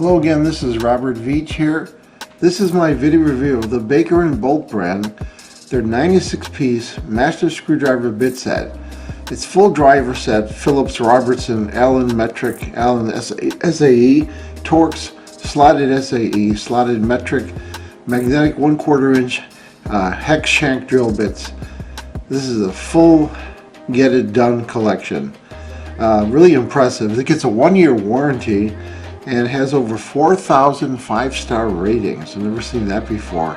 Hello again, this is Robert Veach here. This is my video review of the Baker & Bolt brand, their 96-piece master screwdriver bit set. It's full driver set, Phillips, Robertson, Allen metric, Allen SAE, Torx, slotted SAE, slotted metric, magnetic 1/4 inch hex shank drill bits. This is a full get it done collection. Really impressive. It gets a 1-year warranty and has over 4,000 5-star ratings. I've never seen that before.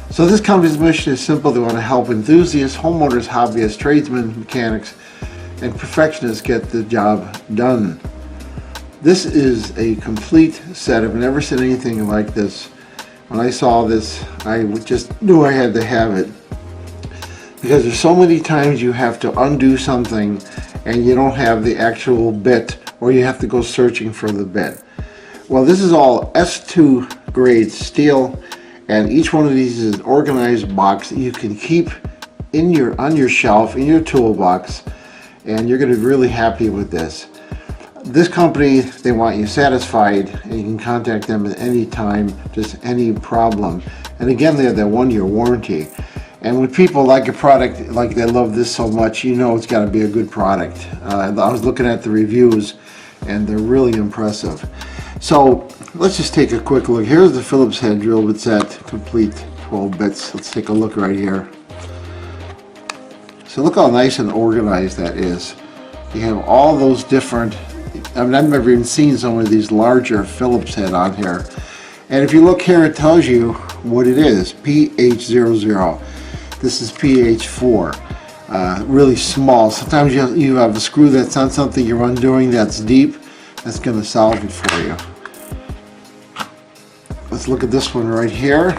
So this company's mission is simple. They want to help enthusiasts, homeowners, hobbyists, tradesmen, mechanics, and perfectionists get the job done. This is a complete set. I've never seen anything like this. When I saw this, I just knew I had to have it, because there's so many times you have to undo something and you don't have the actual bit, or you have to go searching for the bit. Well, this is all S2 grade steel, and each one of these is an organized box that you can keep on your shelf, in your toolbox, and you're going to be really happy with this. This company, they want you satisfied, and you can contact them at any time, just any problem. And again, they have that 1-year warranty. And when people like a product, like they love this so much, you know it's got to be a good product. I was looking at the reviews, and they're really impressive. So let's just take a quick look. Here's the Phillips head drill bit set, complete 12 bits. Let's take a look right here. So look how nice and organized that is. You have all those different, I mean, I've never even seen some of these larger Phillips head on here. And if you look here, it tells you what it is, PH00. This is PH4. Really small. Sometimes you have a screw that's on something you're undoing that's deep. That's going to solve it for you. Let's look at this one right here.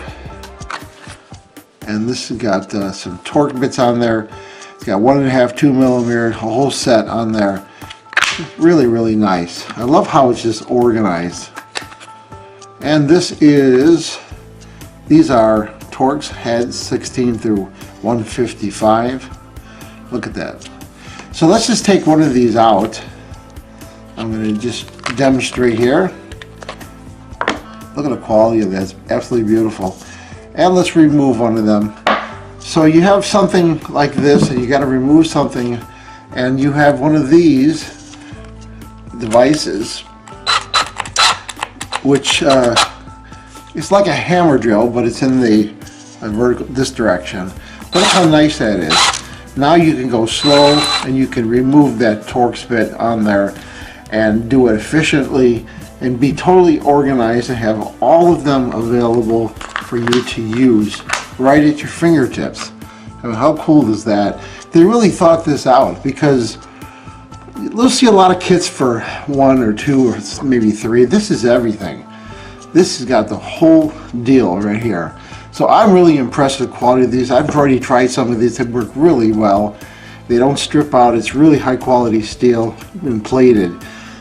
And this has got some torque bits on there. It's got 1.5, 2 millimeter, a whole set on there. Really, really nice. I love how it's just organized. And these are Torx heads, 16 through 155. Look at that. So let's just take one of these out. I'm going to just demonstrate here. Look at the quality of that. It's absolutely beautiful. And let's remove one of them. So you have something like this, and you got to remove something, and you have one of these devices, which it's like a hammer drill, but it's in the vertical, this direction. Look how nice that is. Now you can go slow, and you can remove that Torx bit on there and do it efficiently and be totally organized and have all of them available for you to use right at your fingertips. I mean, how cool is that? They really thought this out, because you'll see a lot of kits for 1 or 2 or maybe 3. This is everything. This has got the whole deal right here. So I'm really impressed with the quality of these. I've already tried some of these that work really well. They don't strip out. It's really high quality steel and plated.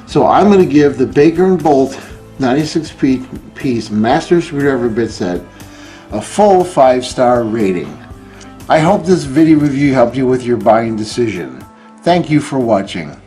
So I'm going to give the Baker & Bolt 96-piece master screwdriver bit set a full 5-star rating. I hope this video review helped you with your buying decision. Thank you for watching.